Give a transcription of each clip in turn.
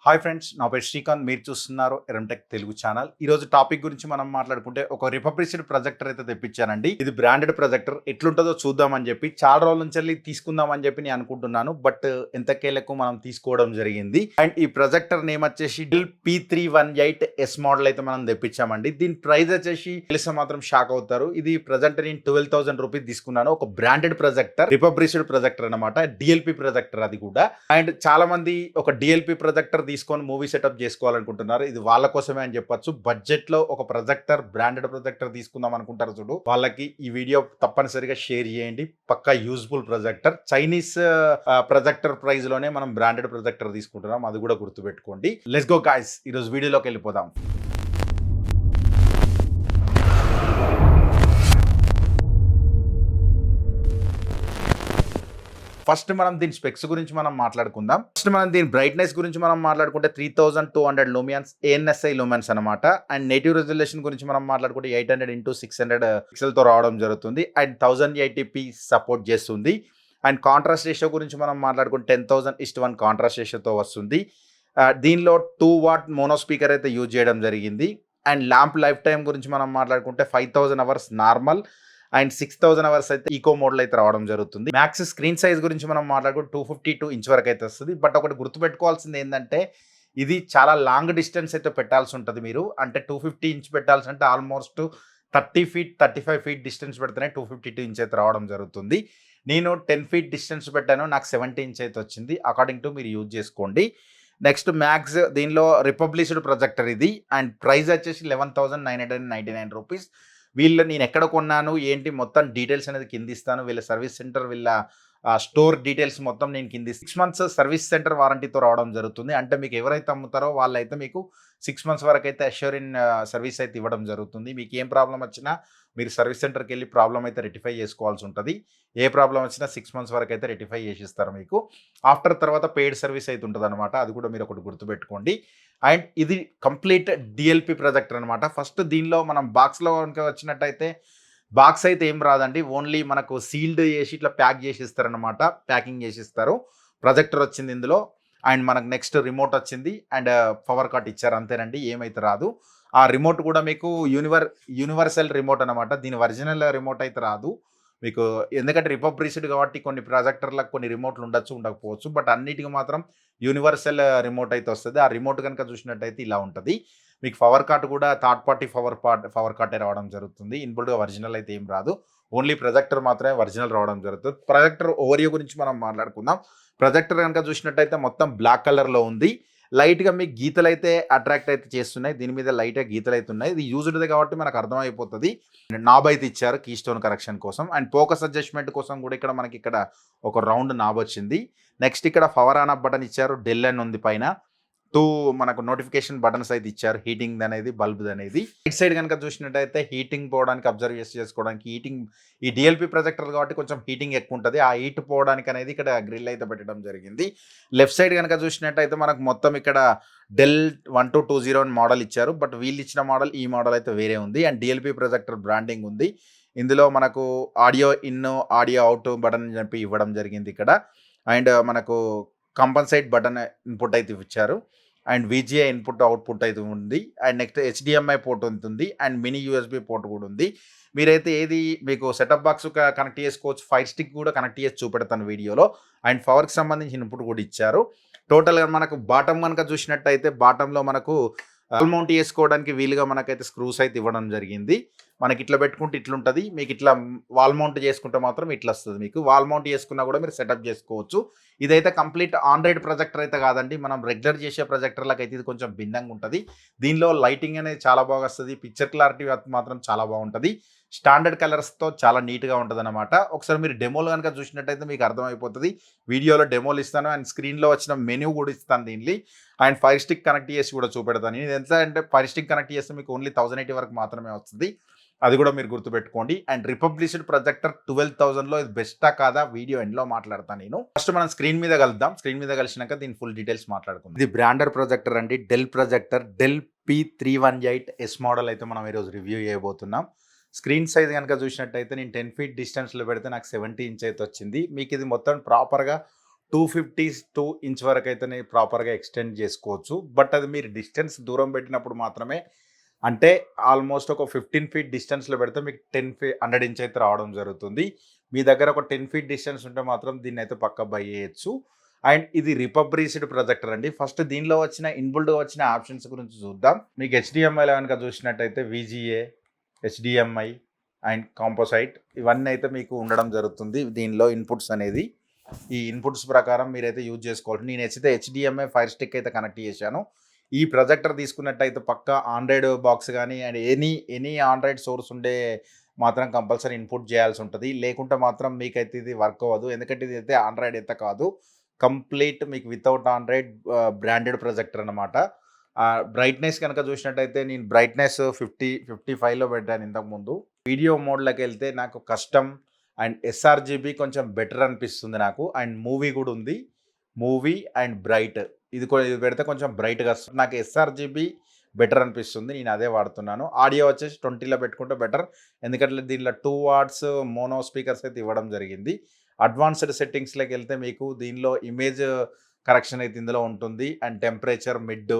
Hi friends, నా పేరు శ్రీకాంత్. మీరు చూస్తున్నారు ఎరంటెక్ తెలుగు ఛానల్. ఈ రోజు టాపిక్ గురించి మనం మాట్లాడుకుంటే ఒక రిపబ్లిష్డ్ ప్రొజెక్టర్ అయితే తెప్పించానండి. ఇది బ్రాండెడ్ ప్రొజెక్టర్. ఎట్లుంటుందో చూద్దామని చెప్పి చాలా రోజుల నుంచి వెళ్ళి తీసుకుందామని చెప్పి నేను అనుకుంటున్నాను. బట్ ఎంతకేలకు మనం తీసుకోవడం జరిగింది. అండ్ ఈ ప్రొజెక్టర్ నేమ్ వచ్చేసి డెల్ P318S మోడల్ అయితే మనం తెప్పించామండి. దీని ప్రైస్ వచ్చేసి తెలిస్తే మాత్రం షాక్ అవుతారు. ఇది ప్రజెంట్ నేను 12,000 రూపీస్ తీసుకున్నాను. ఒక బ్రాండెడ్ ప్రొజెక్టర్, రిపబ్లిష్డ్ ప్రొజెక్టర్ అనమాట. డిఎల్పి ప్రొజెక్టర్ అది కూడా. అండ్ చాలా మంది ఒక డిఎల్పి ప్రొజెక్టర్ తీసుకొని మూవీ సెటప్ చేసుకోవాలనుకుంటున్నారు. ఇది వాళ్ళ కోసమే అని చెప్పొచ్చు. బడ్జెట్ లో ఒక ప్రొజెక్టర్, బ్రాండెడ్ ప్రొజెక్టర్ తీసుకుందాం అనుకుంటారు చూడు, వాళ్ళకి ఈ వీడియో తప్పనిసరిగా షేర్ చేయండి. పక్కా useful projector. Chinese projector price లోనే మనం బ్రాండెడ్ ప్రొజెక్టర్ తీసుకుంటున్నాం, అది కూడా గుర్తుపెట్టుకోండి. లెట్స్ గో గాయ్స్, ఈ రోజు వీడియోలోకి వెళ్ళిపోదాం. ఫస్ట్ మనం దీని స్పెక్స్ గురించి మనం మాట్లాడుకుందాం. ఫస్ట్ మనం దీని బ్రైట్నెస్ గురించి మనం మాట్లాడుకుంటే 3200 లూమియన్స్ ANSI లూమియన్స్ అనమాట. అండ్ నేటివ్ రెజల్యూషన్ గురించి మనం మాట్లాడుకుంటే 800x600 పిక్సెల్ తో రావడం జరుగుతుంది. అండ్ 1080p సపోర్ట్ చేస్తుంది. అండ్ కాంట్రాస్ట్ రేషియో గురించి మనం మాట్లాడుకుంటే 10,000:1 కాంట్రాస్ట్ రేషియోతో వస్తుంది. దీనిలో 2 వాట్ మోనో స్పీకర్ అయితే యూజ్ చేయడం జరిగింది. అండ్ ల్యాంప్ లైఫ్ టైం గురించి మనం మాట్లాడుకుంటే 5,000 అవర్స్ నార్మల్ అండ్ 6,000 అవర్స్ అయితే ఈకో మోడ్లో అయితే రావడం జరుగుతుంది. మ్యాక్స్ స్క్రీన్ సైజ్ గురించి మనం మాట్లాడుకుంటే 252 ఇంచ్ వరకు అయితే వస్తుంది. బట్ ఒకటి గుర్తుపెట్టుకోవాల్సింది ఏంటంటే, ఇది చాలా లాంగ్ డిస్టెన్స్ అయితే పెట్టాల్సి ఉంటుంది. మీరు అంటే 250 ఇంచ్ పెట్టాల్సి అంటే ఆల్మోస్ట్ 30 ఫీట్ 35 ఫీట్ డిస్టెన్స్ పెడితేనే 252 ఇంచ్ అయితే రావడం జరుగుతుంది. నేను 10 ఫీట్ డిస్టెన్స్ పెట్టాను, నాకు 70 ఇంచ్ అయితే వచ్చింది. అకార్డింగ్ టు మీరు యూజ్ చేసుకోండి. నెక్స్ట్ మ్యాక్స్, దీనిలో రిపబ్లిష్డ్ ప్రొజెక్టర్ ఇది. అండ్ ప్రైస్ వచ్చేసి 11,999 రూపీస్. వీళ్ళు నేను ఎక్కడ కొన్నాను ఏంటి మొత్తం డీటెయిల్స్ అనేది కింద ఇస్తాను. వీళ్ళ సర్వీస్ సెంటర్, వీళ్ళ స్టోర్ డీటెయిల్స్ మొత్తం నేను కింద 6 months సర్వీస్ సెంటర్ వారంటీతో రావడం జరుగుతుంది. అంటే మీకు ఎవరైతే అమ్ముతారో వాళ్ళైతే మీకు 6 months వరకు అయితే అష్యూర్ ఇన్ సర్వీస్ అయితే ఇవ్వడం జరుగుతుంది. మీకు ఏం ప్రాబ్లం వచ్చినా మీరు సర్వీస్ సెంటర్కి వెళ్ళి ప్రాబ్లం అయితే రెక్టిఫై చేసుకోవాల్సి ఉంటుంది. ఏ ప్రాబ్లం వచ్చినా 6 months వరకు అయితే రెక్టిఫై చేసిస్తారు మీకు. ఆఫ్టర్ తర్వాత పెయిడ్ సర్వీస్ అయితే ఉంటుంది అనమాట. అది కూడా మీరు ఒకటి గుర్తుపెట్టుకోండి. అండ్ ఇది కంప్లీట్ డిఎల్పి ప్రొజెక్టర్ అనమాట. ఫస్ట్ దీనిలో మనం బాక్స్లో కనుక వచ్చినట్టయితే బాక్స్ అయితే ఏం రాదండి. ఓన్లీ మనకు సీల్డ్ చేసి ఇట్లా ప్యాక్ చేసి ఇస్తారనమాట. ప్యాకింగ్ చేసి ఇస్తారు. ప్రొజెక్టర్ వచ్చింది ఇందులో. అండ్ మనకు నెక్స్ట్ రిమోట్ వచ్చింది. అండ్ పవర్ కట్ ఇచ్చారు, అంతేనండి, ఏమైతే రాదు. ఆ రిమోట్ కూడా మీకు యూనివర్సల్ రిమోట్ అనమాట. దీని ఒరిజినల్ రిమోట్ అయితే రాదు మీకు. ఎందుకంటే రిపబ్లిష్డ్ కాబట్టి కొన్ని ప్రొజెక్టర్లకు కొన్ని రిమోట్లు ఉండొచ్చు, ఉండకపోవచ్చు. బట్ అన్నిటికీ మాత్రం యూనివర్సల్ రిమోట్ అయితే వస్తుంది. ఆ రిమోట్ కనుక చూసినట్టయితే ఇలా ఉంటుంది. మీకు పవర్ కార్ట్ కూడా థర్డ్ పార్టీ పవర్ కార్టే రావడం జరుగుతుంది. ఇన్బుల్డ్గా ఒరిజినల్ అయితే ఏం రాదు. ఓన్లీ ప్రొజెక్టర్ మాత్రమే ఒరిజినల్ రావడం జరుగుతుంది. ప్రొజెక్టర్ ఓవరియో గురించి మనం మాట్లాడుకుందాం. ప్రొజెక్టర్ కనుక చూసినట్టయితే మొత్తం బ్లాక్ కలర్లో ఉంది. లైట్గా మీకు గీతలు అయితే అట్రాక్ట్ అయితే చేస్తున్నాయి. దీని మీద లైట్గా గీతలు అయితే ఉన్నాయి. ఇది యూజ్డ్ది కాబట్టి మనకు అర్థమైపోతుంది. నాబ్ అయితే ఇచ్చారు కీ స్టోన్ కరెక్షన్ కోసం. అండ్ ఫోకస్ అడ్జస్ట్మెంట్ కోసం కూడా ఇక్కడ మనకి ఇక్కడ ఒక రౌండ్ నాబ్ వచ్చింది. నెక్స్ట్ ఇక్కడ పవర్ ఆన్ ఆఫ్ బటన్ ఇచ్చారు. డెల్ అని ఉంది పైన. 2 మనకు నోటిఫికేషన్ బటన్స్ అయితే ఇచ్చారు. హీటింగ్ అనేది, బల్బ్ అనేది. రైట్ సైడ్ కనుక చూసినట్టయితే హీటింగ్ పోవడానికి, అబ్జర్వ్ చేసుకోవడానికి హీటింగ్, ఈ డిఎల్పి ప్రొజెక్టర్ కాబట్టి కొంచెం హీటింగ్ ఎక్కువ ఉంటుంది. ఆ హీట్ పోవడానికి అనేది ఇక్కడ గ్రిల్ అయితే పెట్టడం జరిగింది. లెఫ్ట్ సైడ్ కనుక చూసినట్టయితే మనకు మొత్తం ఇక్కడ డెల్ 1220 మోడల్ ఇచ్చారు. బట్ వీళ్ళు ఇచ్చిన మోడల్, ఈ మోడల్ అయితే వేరే ఉంది. అండ్ డిఎల్పి ప్రొజెక్టర్ బ్రాండింగ్ ఉంది. ఇందులో మనకు audio in, audio out button అని చెప్పి ఇవ్వడం జరిగింది ఇక్కడ. అండ్ మనకు కంపన్సేట్ బటన్ ఇన్పుట్ అయితే ఇచ్చారు. అండ్ VGA ఇన్పుట్ అవుట్పుట్ అయితే ఉంది. అండ్ నెక్స్ట్ HDMI పోర్ట్ ఉంటుంది. అండ్ మినీ USB పోర్ట్ కూడా ఉంది. మీరైతే ఏది మీకు సెటప్ బాక్స్ కనెక్ట్ చేసుకోవచ్చు. ఫైర్ స్టిక్ కూడా కనెక్ట్ చేసి చూపెడతాను వీడియోలో. అండ్ పవర్కి సంబంధించిన ఇన్పుట్ కూడా ఇచ్చారు. టోటల్గా మనకు బాటమ్ కనుక చూసినట్టయితే బాటంలో మనకు వాల్ మౌంట్ చేసుకోవడానికి వీలుగా మనకైతే స్క్రూస్ అయితే ఇవ్వడం జరిగింది. మనకి ఇట్లా పెట్టుకుంటే ఇట్లుంటుంది. మీకు ఇట్లా వాల్ మౌంట్ చేసుకుంటే మాత్రం ఇట్లా వస్తుంది. మీకు వాల్ మౌంట్ చేసుకున్నా కూడా మీరు సెటప్ చేసుకోవచ్చు. ఇదైతే కంప్లీట్ ఆండ్రాయిడ్ ప్రొజెక్టర్ అయితే కాదండి. మనం రెగ్యులర్ చేసే ప్రొజెక్టర్లకు అయితే ఇది కొంచెం భిన్నంగా ఉంటుంది. దీనిలో లైటింగ్ అనేది చాలా బాగా వస్తుంది. పిక్చర్ క్లారిటీ మాత్రం చాలా బాగుంటుంది. స్టాండర్డ్ కలర్స్తో చాలా నీట్గా ఉంటుంది అనమాట. ఒకసారి మీరు డెమోలు కనుక చూసినట్టయితే మీకు అర్థమైపోతుంది. వీడియోలో డెమోలు ఇస్తాను. అండ్ స్క్రీన్లో వచ్చిన మెనూ కూడా ఇస్తాను దీన్ని. అండ్ ఫైర్ స్టిక్ కనెక్ట్ చేసి కూడా చూపెడతాను. ఇది ఎంత అంటే ఫైర్ స్టిక్ కనెక్ట్ చేస్తే మీకు ఓన్లీ 1080 వరకు మాత్రమే వస్తుంది. అది కూడా మీరు గుర్తుపెట్టుకోండి. అండ్ రిపబ్లిష్డ్ ప్రొజెక్టర్ 12,000లో ఇది బెస్టా కాదా వీడియో ఎండ్లో మాట్లాడతాను నేను. ఫస్ట్ మనం స్క్రీన్ మీద కలుద్దాం. స్క్రీన్ మీద కలిసినాక దీని ఫుల్ డీటెయిల్స్ మాట్లాడుకుందాం. ఇది బ్రాండెడ్ ప్రొజెక్టర్ అండి. Dell projector Dell P318S model అయితే మనం ఈరోజు రివ్యూ చేయబోతున్నాం. స్క్రీన్ సైజ్ కనుక చూసినట్టయితే నేను 10 feet డిస్టెన్స్లో పెడితే నాకు 70 inch అయితే వచ్చింది. మీకు ఇది మొత్తం ప్రాపర్గా 2 ఇంచ్ వరకు అయితేనే ప్రాపర్గా ఎక్స్టెండ్ చేసుకోవచ్చు. బట్ అది మీరు డిస్టెన్స్ దూరం పెట్టినప్పుడు మాత్రమే, అంటే ఆల్మోస్ట్ ఒక 15 ఫీట్ డిస్టెన్స్లో పెడితే మీకు 100 ఇంచ్ అయితే రావడం జరుగుతుంది. మీ దగ్గర ఒక 10 ఫీట్ డిస్టెన్స్ ఉంటే మాత్రం దీన్ని అయితే పక్కా బై చేయొచ్చు. అండ్ ఇది రిపబ్రీస్డ్ ప్రొజెక్టర్ అండి. ఫస్ట్ దీనిలో వచ్చిన ఇన్బుల్డ్గా వచ్చిన ఆప్షన్స్ గురించి చూద్దాం. మీకు హెచ్డిఎంఐలో కనుక చూసినట్టయితే విజిఏ, హెచ్డిఎంఐ అండ్ కాంపోసైట్ ఇవన్నీ అయితే మీకు ఉండడం జరుగుతుంది. దీనిలో ఇన్పుట్స్ అనేది ఈ ఇన్పుట్స్ ప్రకారం మీరైతే యూజ్ చేసుకోవాలి. నేను అయితే హెచ్డిఎంఐ ఫైర్ స్టిక్ అయితే కనెక్ట్ చేశాను. ఈ ప్రొజెక్టర్ తీసుకున్నట్టయితే పక్కా ఆండ్రాయిడ్ బాక్స్ కానీ అండ్ ఎనీ ఆండ్రాయిడ్ సోర్స్ ఉండే మాత్రం కంపల్సరీ ఇన్పుట్ చేయాల్సి ఉంటుంది. లేకుంటే మాత్రం మీకైతే ఇది వర్క్ అవ్వదు. ఎందుకంటే ఇది అయితే ఆండ్రాయిడ్ అయితే కాదు, కంప్లీట్ మీకు వితౌట్ ఆండ్రాయిడ్ బ్రాండెడ్ ప్రొజెక్టర్ అనమాట. బ్రైట్నెస్ కనుక చూసినట్టయితే నేను బ్రైట్నెస్ 55లో పెట్టాను ఇంతకుముందు. వీడియో మోడ్లోకి వెళ్తే నాకు కస్టమ్ అండ్ ఎస్ఆర్జీబీ కొంచెం బెటర్ అనిపిస్తుంది నాకు. అండ్ మూవీ కూడా ఉంది, మూవీ అండ్ బ్రైట్ ఇది పెడితే కొంచెం బ్రైట్గా వస్తుంది. నాకు ఎస్ఆర్జీబీ బెటర్ అనిపిస్తుంది, నేను అదే వాడుతున్నాను. ఆడియో వచ్చేసి 20లో పెట్టుకుంటే బెటర్, ఎందుకంటే దీనిలో 2 వాట్స్ మోనో స్పీకర్స్ అయితే ఇవ్వడం జరిగింది. అడ్వాన్స్డ్ సెట్టింగ్స్లోకి వెళ్తే మీకు దీనిలో ఇమేజ్ కరెక్షన్ అయితే ఇందులో ఉంటుంది. అండ్ టెంపరేచర్ మిడ్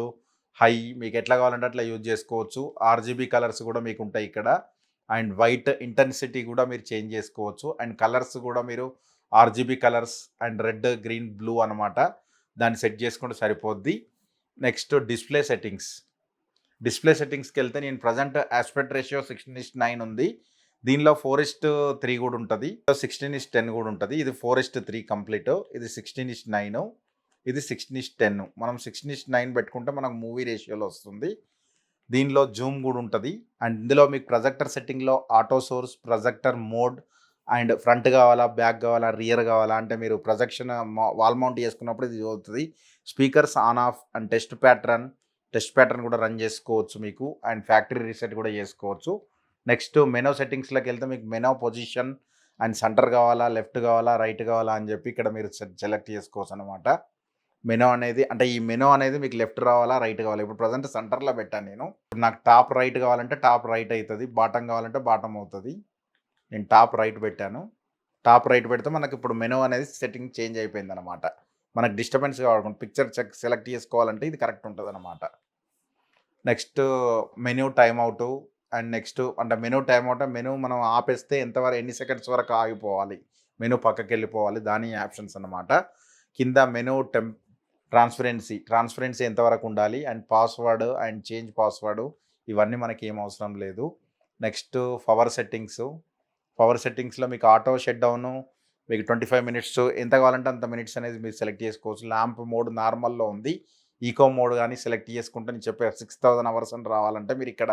హై మీకు ఎట్లా కావాలంటే అట్లా యూజ్ చేసుకోవచ్చు. ఆర్జీబీ కలర్స్ కూడా మీకు ఉంటాయి ఇక్కడ. అండ్ వైట్ ఇంటెన్సిటీ కూడా మీరు చేంజ్ చేసుకోవచ్చు. అండ్ కలర్స్ కూడా మీరు RGB colours and red green blue అనమాట, దాన్ని సెట్ చేసుకుంటే సరిపోద్ది. నెక్స్ట్ డిస్ప్లే సెట్టింగ్స్కి వెళ్తే నేను ప్రజెంట్ ఆస్పెక్ట్ రేషియో 16:9 ఉంది. దీనిలో 4:3 కూడా ఉంటుంది, 16:10 కూడా ఉంటుంది. ఇది 4:3 కంప్లీట్, ఇది 16:9, ఇది 16:10. మనం 16:9 పెట్టుకుంటే మనకు మూవీ రేషియోలో వస్తుంది. దీనిలో జూమ్ కూడా ఉంటుంది. అండ్ ఇందులో మీకు ప్రొజెక్టర్ సెట్టింగ్లో auto source, projector mode and front కావాలా, బ్యాక్ కావాలా, రియర్ కావాలా అంటే మీరు ప్రొజెక్షన్ వాల్ మౌంట్ చేసుకున్నప్పుడు ఇది అవుతుంది. Speakers on off and test pattern కూడా రన్ చేసుకోవచ్చు మీకు. అండ్ ఫ్యాక్టరీ రీసెట్ కూడా చేసుకోవచ్చు. నెక్స్ట్ మెనో సెట్టింగ్స్లోకి వెళ్తే మీకు మెనో పొజిషన్ అండ్ సెంటర్ కావాలా, లెఫ్ట్ కావాలా, రైట్ కావాలా అని చెప్పి ఇక్కడ మీరు సెలెక్ట్ చేసుకోవచ్చు అనమాట. మెనో అనేది అంటే ఈ మెనో అనేది మీకు లెఫ్ట్ రావాలా, రైట్ కావాలా. ఇప్పుడు ప్రజెంట్ సెంటర్లో పెట్టాను నేను. నాకు టాప్ రైట్ కావాలంటే టాప్ రైట్ అవుతుంది, బాటమ్ కావాలంటే బాటమ్ అవుతుంది. నేను టాప్ రైట్ పెట్టాను. టాప్ రైట్ పెడితే మనకి ఇప్పుడు మెనూ అనేది సెట్టింగ్ చేంజ్ అయిపోయింది అనమాట. మనకు డిస్టర్బెన్స్ కావాలి, పిక్చర్ సెలెక్ట్ చేసుకోవాలంటే ఇది కరెక్ట్ ఉంటుంది అనమాట. Next menu time out. And next అంటే మెనూ టైమ్ అవుట్, మెనూ మనం ఆపేస్తే ఎంతవరకు ఎన్ని సెకండ్స్ వరకు ఆగిపోవాలి, మెనూ పక్కకి వెళ్ళిపోవాలి, దాని ఆప్షన్స్ అనమాట. కింద మెనూ ట్రాన్స్పరెన్సీ ఎంతవరకు ఉండాలి, and password and change password ఇవన్నీ మనకి ఏం అవసరం లేదు. నెక్స్ట్ పవర్ సెట్టింగ్స్లో మీకు ఆటో షట్ డౌను మీకు 25 మినిట్స్ ఎంత కావాలంటే అంత మినిట్స్ అనేది మీరు సెలెక్ట్ చేసుకోవచ్చు. ల్యాంప్ మోడ్ నార్మల్లో ఉంది, ఈకో మోడ్ కానీ సెలెక్ట్ చేసుకుంటే నేను చెప్పే 6000 అవర్స్ అని రావాలంటే మీరు ఇక్కడ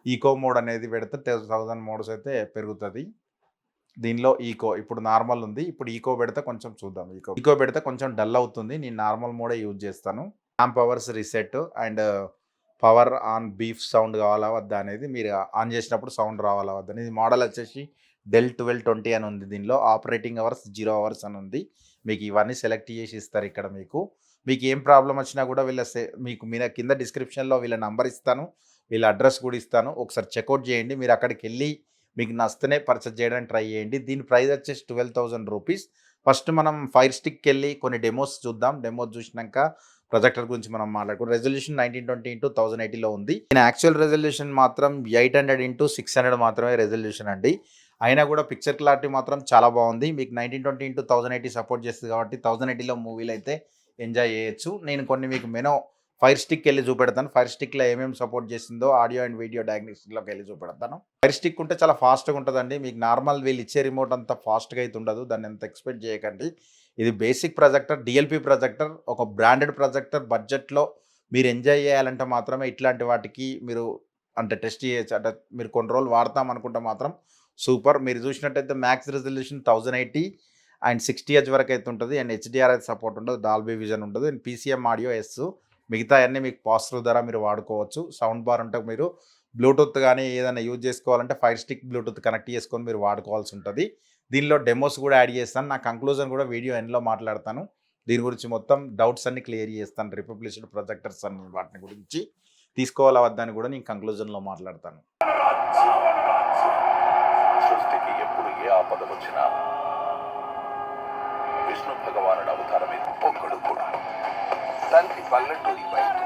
ఈకో మోడ్ అనేది పెడితే 1000 మోడ్స్ అయితే పెరుగుతుంది. దీనిలో ఈకో ఇప్పుడు నార్మల్ ఉంది, ఇప్పుడు ఈకో పెడితే కొంచెం చూద్దాం. ఈకో పెడితే కొంచెం డల్ అవుతుంది, నేను నార్మల్ మోడే యూజ్ చేస్తాను. Lamp hours reset and power on beef sound కావాలా వద్దా అనేది మీరు ఆన్ చేసినప్పుడు సౌండ్ రావాలా వద్దని. ఇది మోడల్ వచ్చేసి డెల్ 1220 అని ఉంది. దీనిలో ఆపరేటింగ్ అవర్స్ 0 అవర్స్ అని ఉంది. మీకు ఇవన్నీ సెలెక్ట్ చేసి ఇస్తారు ఇక్కడ. మీకు ఏం ప్రాబ్లం వచ్చినా కూడా మీకు మీరు కింద డిస్క్రిప్షన్లో వీళ్ళ నంబర్ ఇస్తాను, వీళ్ళ అడ్రస్ కూడా ఇస్తాను. ఒకసారి చెక్అవుట్ చేయండి. మీరు అక్కడికి వెళ్ళి మీకు నచ్చితేనే పర్చేస్ చేయడానికి ట్రై చేయండి. దీని ప్రైస్ వచ్చేసి 12,000 రూపీస్. ఫస్ట్ మనం ఫైర్ స్టిక్కి వెళ్ళి కొన్ని డెమోస్ చూద్దాం. డెమోస్ చూసినాక ప్రొజెక్టర్ గురించి మనం మాట్లాడుకుంటాం. రెజల్యూషన్ 1920x1080లో ఉంది. దీని యాక్చువల్ రెజల్యూషన్ మాత్రం 800x600 మాత్రమే రెజల్యూషన్ అండి. అయినా కూడా పిక్చర్ క్లారిటీ మాత్రం చాలా బాగుంది. మీకు 1920x1080 సపోర్ట్ చేస్తుంది కాబట్టి 1080లో మూవీలు అయితే ఎంజాయ్ చేయొచ్చు. నేను కొన్ని మీకు మెనో ఫైర్ స్టిక్ వెళ్ళి చూపెడతాను. ఫైర్ స్టిక్లో ఏమేమి సపోర్ట్ చేసిందో ఆడియో అండ్ వీడియో డయాగ్నోస్టిక్లోకి వెళ్ళి చూపెడతాను. ఫైర్ స్టిక్ ఉంటే చాలా ఫాస్ట్గా ఉంటుందండి. మీకు నార్మల్ వీళ్ళు ఇచ్చే రిమోట్ అంత ఫాస్ట్గా అయితే ఉండదు, దాన్ని ఎంత ఎక్స్పెక్ట్ చేయకండి. ఇది బేసిక్ ప్రొజెక్టర్, డిఎల్పి ప్రొజెక్టర్, ఒక బ్రాండెడ్ ప్రొజెక్టర్. బడ్జెట్లో మీరు ఎంజాయ్ చేయాలంటే మాత్రమే ఇట్లాంటి వాటికి మీరు అంటే టెస్ట్ చేయొచ్చు. అంటే మీరు కొన్ని రోజులు వాడతాం అనుకుంటే మాత్రం సూపర్. మీరు చూసినట్టయితే మ్యాక్స్ రెజల్యూషన్ 1080 అండ్ 60Hz వరకు అయితే ఉంటుంది. అండ్ హెచ్డిఆర్ అయితే సపోర్ట్ ఉంటుంది, డాల్బీ విజన్ ఉంటుంది. And PCM audio yes. మిగతా అన్నీ మీకు పాస్ త్రూ ద్వారా మీరు వాడుకోవచ్చు. సౌండ్ బార్ ఉంటే మీరు బ్లూటూత్ కానీ ఏదైనా యూజ్ చేసుకోవాలంటే ఫైర్ స్టిక్ బ్లూటూత్ కనెక్ట్ చేసుకొని మీరు వాడుకోవాల్సి ఉంటుంది. దీనిలో డెమోస్ కూడా యాడ్ చేస్తాను. నా కంక్లూజన్ కూడా వీడియో ఎండ్లో మాట్లాడతాను. దీని గురించి మొత్తం డౌట్స్ అన్ని క్లియర్ చేస్తాను. రిపబ్లిష్డ్ ప్రొజెక్టర్స్ అన్ని వాటిని గురించి తీసుకోవాలా వద్దని కూడా నేను కంక్లూజన్లో మాట్లాడతాను. సృష్టికి ఎప్పుడు ఏ ఆపద వచ్చినా విష్ణు భగవానుడు అవతారమే ఒక్కడు కూడా. తండ్రి పల్లెటూరి బయట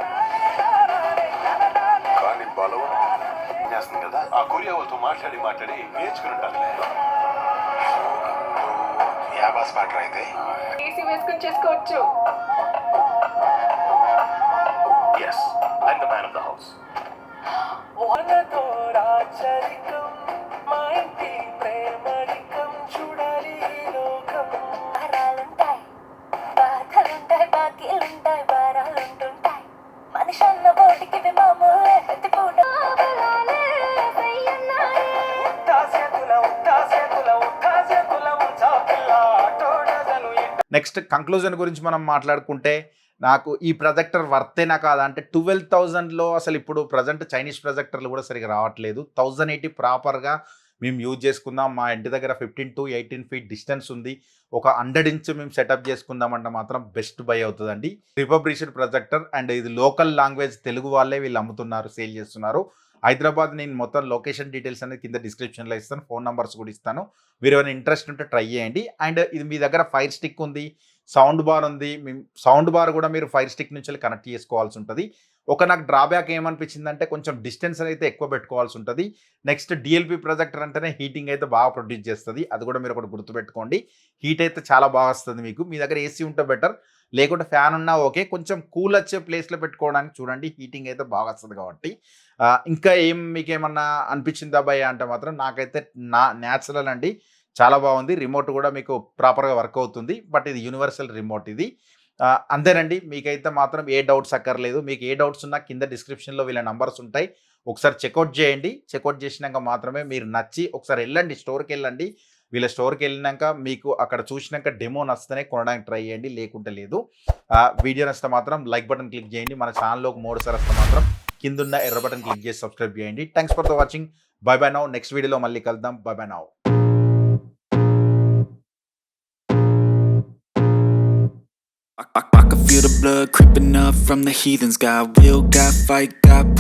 కానీ బలవంతం చేస్తుంది కదా. ఆ కొరియాలతో మాట్లాడి నేర్చుకుని ఉంటారులే. యాబాస్ పాట అయితే ఏసీ వేసుకుని చేసుకోవచ్చు. Yes I am the man of the house. వాళ్ళతో రాచరికం మా ఇంటి ప్రేమరికం చూడాలి ఈ లోకం. వరాలుంటాయి, బాధలుంటాయి, బాకీలుంటాయి, భారాలుంటుంటాయి. మనిషి అన్న బోటికి మామూలే ప్రతిపూట నెక్స్ట్ కంక్లూజన్ గురించి మనం మాట్లాడుకుంటే నాకు ఈ ప్రొజెక్టర్ వర్తేనా కాదా అంటే 12,000లో అసలు ఇప్పుడు ప్రజెంట్ చైనీస్ ప్రొజెక్టర్లు కూడా సరిగా రావట్లేదు. 1080 ప్రాపర్గా మేము యూజ్ చేసుకుందాం. మా ఇంటి దగ్గర 15 to 18 feet డిస్టెన్స్ ఉంది. ఒక 100 inch మేము సెటప్ చేసుకుందామంటే మాత్రం బెస్ట్ బై అవుతుందండి. రిపబ్లిష్డ్ ప్రొజెక్టర్ అండ్ ఇది లోకల్ లాంగ్వేజ్ తెలుగు వాళ్ళే వీళ్ళు అమ్ముతున్నారు, సేల్ చేస్తున్నారు. హైదరాబాద్ నేను మొత్తం లొకేషన్ డీటెయిల్స్ అనేది కింద డిస్క్రిప్షన్లో ఇస్తాను, ఫోన్ నెంబర్స్ కూడా ఇస్తాను. మీరు ఏమైనా ఇంట్రెస్ట్ ఉంటే ట్రై చేయండి. అండ్ ఇది మీ దగ్గర ఫైర్ స్టిక్ ఉంది, సౌండ్ బార్ ఉంది. సౌండ్ బార్ కూడా మీరు ఫైర్ స్టిక్ నుంచి కనెక్ట్ చేసుకోవాల్సి ఉంటుంది. నాకు డ్రాబ్యాక్ ఏమనిపించిందంటే కొంచెం డిస్టెన్స్ అయితే ఎక్కువ పెట్టుకోవాల్సి ఉంటుంది. నెక్స్ట్ డిఎల్పి ప్రొజెక్టర్ అంటేనే హీటింగ్ అయితే బాగా ప్రొడ్యూస్ చేస్తుంది. అది కూడా మీరు ఒకటి గుర్తుపెట్టుకోండి. హీట్ అయితే చాలా బాగా వస్తుంది మీకు. మీ దగ్గర ఏసీ ఉంటే బెటర్, లేకుంటే ఫ్యాన్ ఉన్నా ఓకే. కొంచెం కూల్ వచ్చే ప్లేస్లో పెట్టుకోవడానికి చూడండి, హీటింగ్ అయితే బాగా వస్తుంది కాబట్టి. ఇంకా మీకు ఏమన్నా అనిపించిందా భయ్య అంటే మాత్రం నాకైతే న్యాచురల్ అండి, చాలా బాగుంది. రిమోట్ కూడా మీకు ప్రాపర్గా వర్క్ అవుతుంది. బట్ ఇది యూనివర్సల్ రిమోట్ ఇది. అంతేనండి, మీకైతే మాత్రం ఏ డౌట్స్ అక్కర్లేదు. మీకు ఏ డౌట్స్ ఉన్నా కింద డిస్క్రిప్షన్లో వీళ్ళ నంబర్స్ ఉంటాయి, ఒకసారి చెక్అవుట్ చేయండి. చెక్అవుట్ చేసినాక మాత్రమే మీరు నచ్చి ఒకసారి వెళ్ళండి, స్టోర్కి వెళ్ళండి. వీళ్ళ స్టోర్కి వెళ్ళినాక మీకు అక్కడ చూసినాక డెమో నచ్చితేనే కొనడానికి ట్రై చేయండి, లేకుంటే లేదు. వీడియో నచ్చితే మాత్రం లైక్ బటన్ క్లిక్ చేయండి. మన ఛానల్లోకి 3 సార్లు వస్తే మాత్రం కిందున్న ఎర్ర బటన్ క్లిక్ చేసి సబ్స్క్రైబ్ చేయండి. Thanks for the watching. By by now. Next వీడియోలో మళ్ళీ కలుద్దాం. By by now. I can feel the blood creeping up from the heathens. Got will, got fight, got pride.